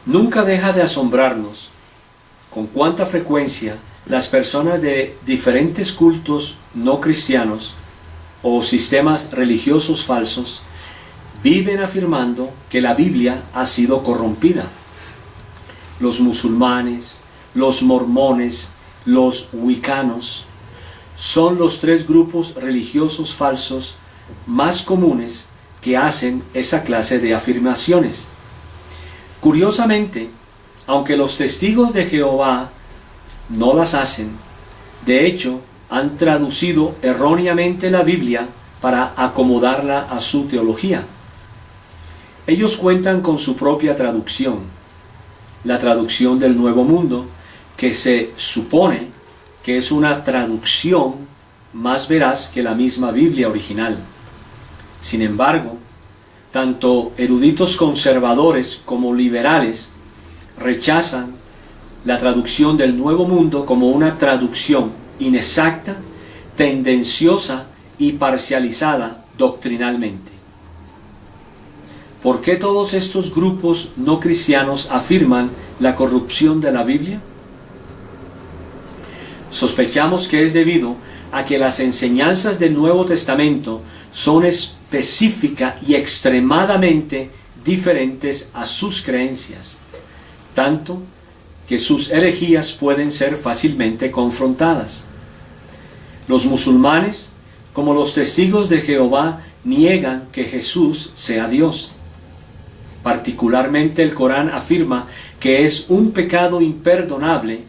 Nunca deja de asombrarnos con cuánta frecuencia las personas de diferentes cultos no cristianos o sistemas religiosos falsos viven afirmando que la Biblia ha sido corrompida. Los musulmanes, los mormones, los wiccanos son los tres grupos religiosos falsos más comunes que hacen esa clase de afirmaciones. Curiosamente, aunque los testigos de Jehová no las hacen, de hecho, han traducido erróneamente la Biblia para acomodarla a su teología. Ellos cuentan con su propia traducción, la traducción del Nuevo Mundo, que se supone que es una traducción más veraz que la misma Biblia original. Sin embargo, tanto eruditos conservadores como liberales rechazan la traducción del Nuevo Mundo como una traducción inexacta, tendenciosa y parcializada doctrinalmente. ¿Por qué todos estos grupos no cristianos afirman la corrupción de la Biblia? Sospechamos que es debido a que las enseñanzas del Nuevo Testamento son específicas y extremadamente diferentes a sus creencias, tanto que sus herejías pueden ser fácilmente confrontadas. Los musulmanes, como los testigos de Jehová, niegan que Jesús sea Dios. Particularmente el Corán afirma que es un pecado imperdonable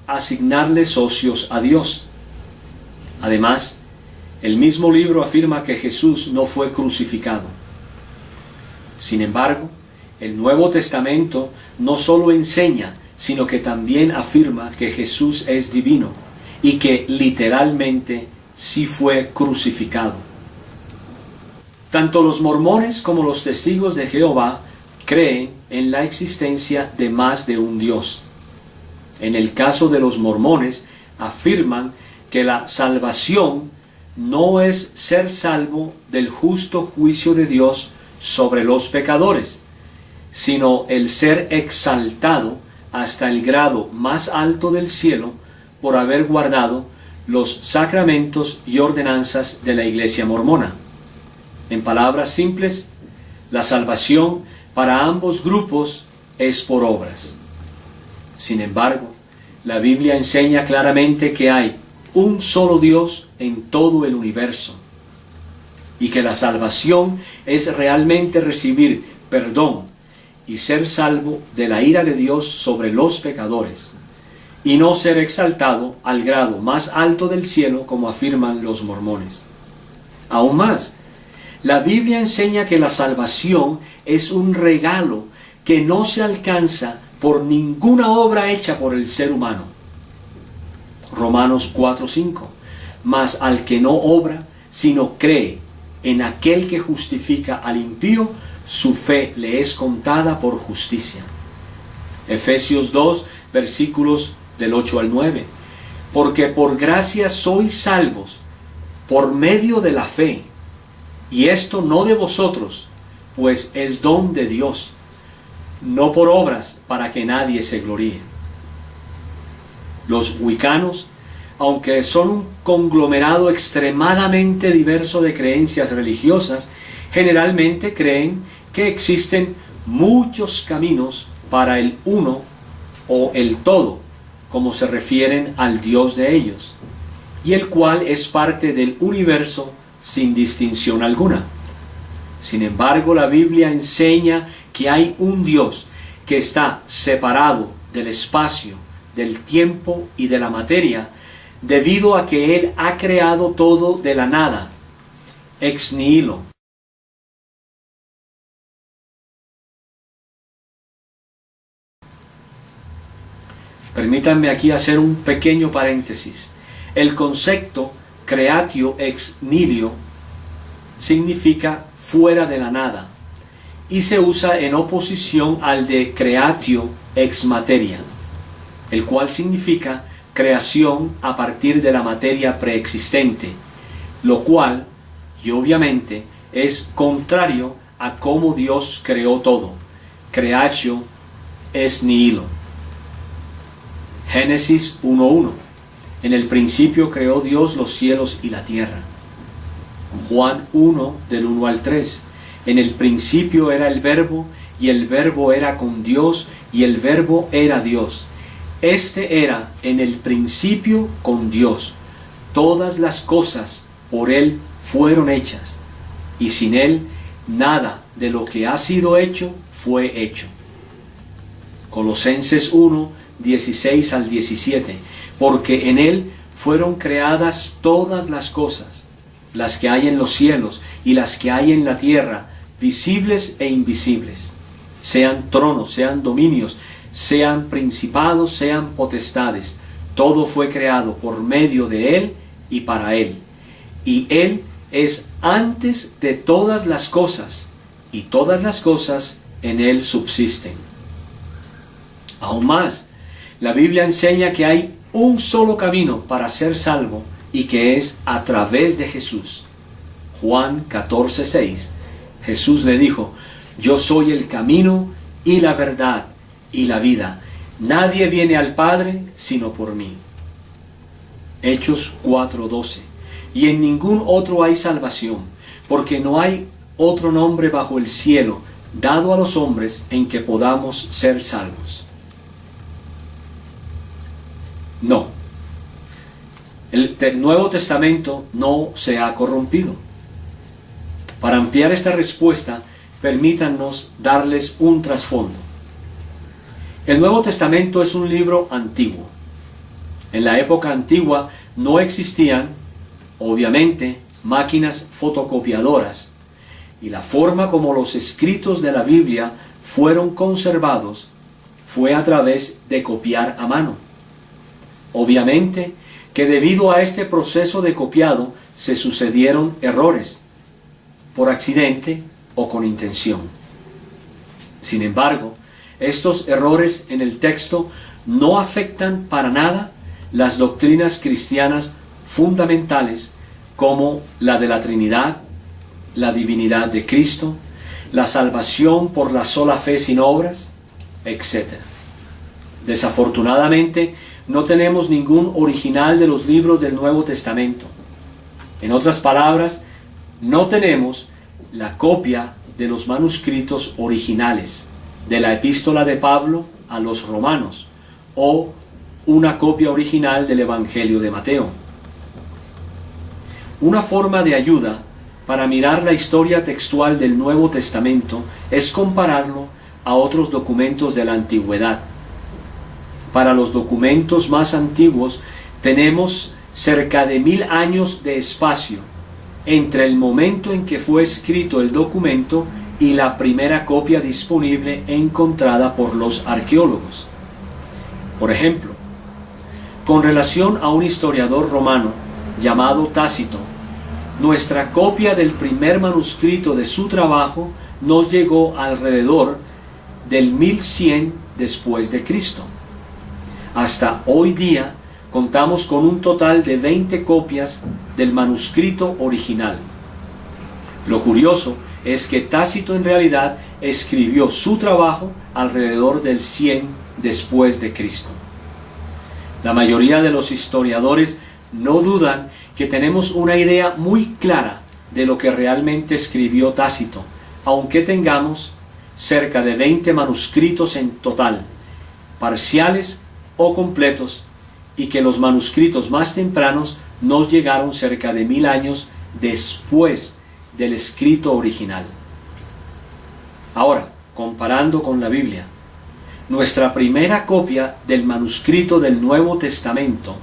asignarle socios a Dios. Además, el mismo libro afirma que Jesús no fue crucificado. Sin embargo, el Nuevo Testamento no solo enseña, sino que también afirma que Jesús es divino y que literalmente sí fue crucificado. Tanto los mormones como los testigos de Jehová creen en la existencia de más de un Dios. En el caso de los mormones, afirman que la salvación no es ser salvo del justo juicio de Dios sobre los pecadores, sino el ser exaltado hasta el grado más alto del cielo por haber guardado los sacramentos y ordenanzas de la Iglesia mormona. En palabras simples, la salvación para ambos grupos es por obras. Sin embargo, la Biblia enseña claramente que hay un solo Dios en todo el universo y que la salvación es realmente recibir perdón y ser salvo de la ira de Dios sobre los pecadores, y no ser exaltado al grado más alto del cielo como afirman los mormones. Aún más, la Biblia enseña que la salvación es un regalo que no se alcanza por ninguna obra hecha por el ser humano. Romanos 4:5. Mas al que no obra, sino cree en aquel que justifica al impío, su fe le es contada por justicia. Efesios 2, versículos del 8 al 9. Porque por gracia sois salvos, por medio de la fe, y esto no de vosotros, pues es don de Dios, no por obras para que nadie se gloríe. Los wiccanos, aunque son un conglomerado extremadamente diverso de creencias religiosas, generalmente creen que existen muchos caminos para el uno o el todo, como se refieren al Dios de ellos, y el cual es parte del universo sin distinción alguna. Sin embargo, la Biblia enseña que hay un Dios que está separado del espacio, del tiempo y de la materia, debido a que Él ha creado todo de la nada, ex nihilo. Permítanme aquí hacer un pequeño paréntesis. El concepto creatio ex nihilo significa fuera de la nada y se usa en oposición al de creatio ex materia, el cual significa creación a partir de la materia preexistente, lo cual, y obviamente, es contrario a cómo Dios creó todo. Creatio es nihilo. Génesis 1:1. En el principio creó Dios los cielos y la tierra. Juan 1, del 1 al 3. En el principio era el Verbo, y el Verbo era con Dios, y el Verbo era Dios. Este era en el principio con Dios. Todas las cosas por Él fueron hechas, y sin Él nada de lo que ha sido hecho fue hecho. Colosenses 1, 16 al 17. Porque en Él fueron creadas todas las cosas, las que hay en los cielos y las que hay en la tierra, visibles e invisibles, sean tronos, sean dominios, sean principados, sean potestades. Todo fue creado por medio de Él y para Él. Y Él es antes de todas las cosas, y todas las cosas en Él subsisten. Aún más, la Biblia enseña que hay un solo camino para ser salvo, y que es a través de Jesús. Juan 14:6. Jesús le dijo: yo soy el camino y la verdad y la vida. Nadie viene al Padre sino por mí. Hechos 4:12. Y en ningún otro hay salvación, porque no hay otro nombre bajo el cielo dado a los hombres en que podamos ser salvos. No. El Nuevo Testamento no se ha corrompido. Para ampliar esta respuesta, permítanos darles un trasfondo. El Nuevo Testamento es un libro antiguo. En la época antigua no existían, obviamente, máquinas fotocopiadoras, y la forma como los escritos de la Biblia fueron conservados fue a través de copiar a mano. Obviamente que debido a este proceso de copiado se sucedieron errores, por accidente o con intención. Sin embargo, estos errores en el texto no afectan para nada las doctrinas cristianas fundamentales, como la de la Trinidad, la divinidad de Cristo, la salvación por la sola fe sin obras, etc. Desafortunadamente, no tenemos ningún original de los libros del Nuevo Testamento. En otras palabras, no tenemos la copia de los manuscritos originales de la epístola de Pablo a los romanos, o una copia original del Evangelio de Mateo. Una forma de ayuda para mirar la historia textual del Nuevo Testamento es compararlo a otros documentos de la antigüedad. Para los documentos más antiguos tenemos cerca de 1000 años de espacio entre el momento en que fue escrito el documento y la primera copia disponible encontrada por los arqueólogos. Por ejemplo, con relación a un historiador romano llamado Tácito, nuestra copia del primer manuscrito de su trabajo nos llegó alrededor del 1100 después de Cristo. Hasta hoy día contamos con un total de 20 copias del manuscrito original. Lo curioso es que Tácito en realidad escribió su trabajo alrededor del 100 después de Cristo. La mayoría de los historiadores no dudan que tenemos una idea muy clara de lo que realmente escribió Tácito, aunque tengamos cerca de 20 manuscritos en total, parciales o completos, y que los manuscritos más tempranos nos llegaron cerca de 1000 años después del escrito original. Ahora, comparando con la Biblia, nuestra primera copia del manuscrito del Nuevo Testamento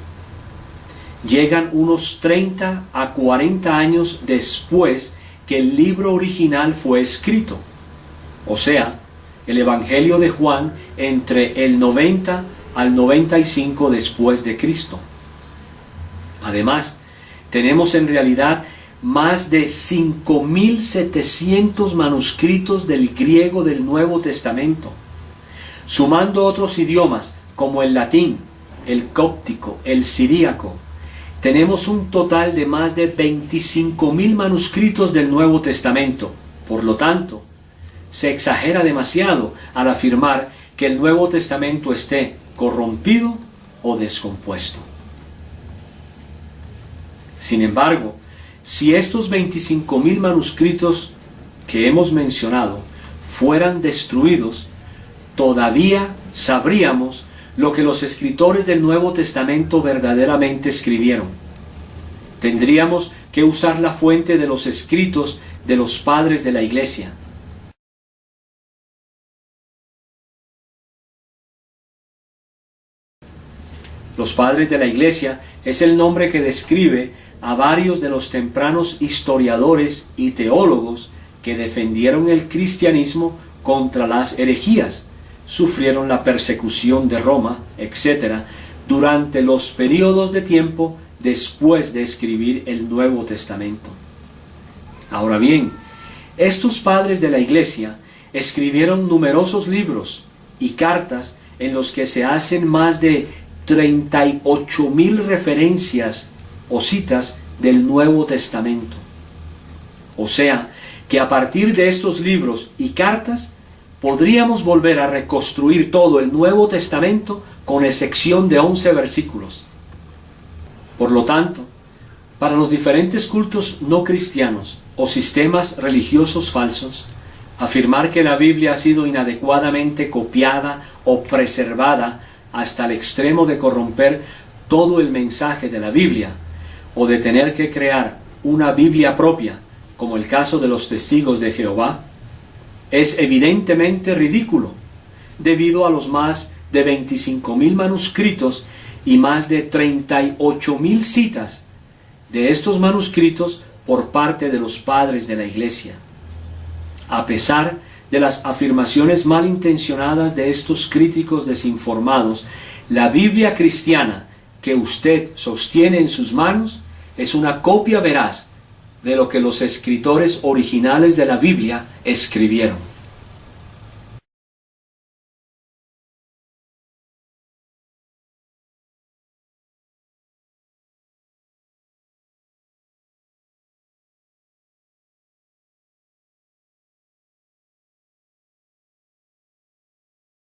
llegan unos 30 a 40 años después que el libro original fue escrito. O sea, el Evangelio de Juan entre el 90 al 95 después de Cristo. Además, tenemos en realidad más de 5700 manuscritos del griego del Nuevo Testamento, sumando otros idiomas como el latín, el cóptico, el siríaco. Tenemos un total de más de 25.000 manuscritos del Nuevo Testamento. Por lo tanto, se exagera demasiado al afirmar que el Nuevo Testamento esté corrompido o descompuesto. Sin embargo, si estos 25,000 manuscritos que hemos mencionado fueran destruidos, todavía sabríamos lo que los escritores del Nuevo Testamento verdaderamente escribieron. Tendríamos que usar la fuente de los escritos de los padres de la Iglesia. Los padres de la Iglesia es el nombre que describe a varios de los tempranos historiadores y teólogos que defendieron el cristianismo contra las herejías, sufrieron la persecución de Roma, etc., durante los periodos de tiempo después de escribir el Nuevo Testamento. Ahora bien, estos padres de la Iglesia escribieron numerosos libros y cartas en los que se hacen más de 38,000 referencias o citas del Nuevo Testamento. O sea, que a partir de estos libros y cartas podríamos volver a reconstruir todo el Nuevo Testamento con excepción de 11 versículos. Por lo tanto, para los diferentes cultos no cristianos o sistemas religiosos falsos, afirmar que la Biblia ha sido inadecuadamente copiada o preservada hasta el extremo de corromper todo el mensaje de la Biblia, o de tener que crear una Biblia propia, como el caso de los testigos de Jehová, es evidentemente ridículo, debido a los más de 25,000 manuscritos y más de 38,000 citas de estos manuscritos por parte de los padres de la Iglesia. A pesar de las afirmaciones malintencionadas de estos críticos desinformados, la Biblia cristiana que usted sostiene en sus manos es una copia veraz de lo que los escritores originales de la Biblia escribieron.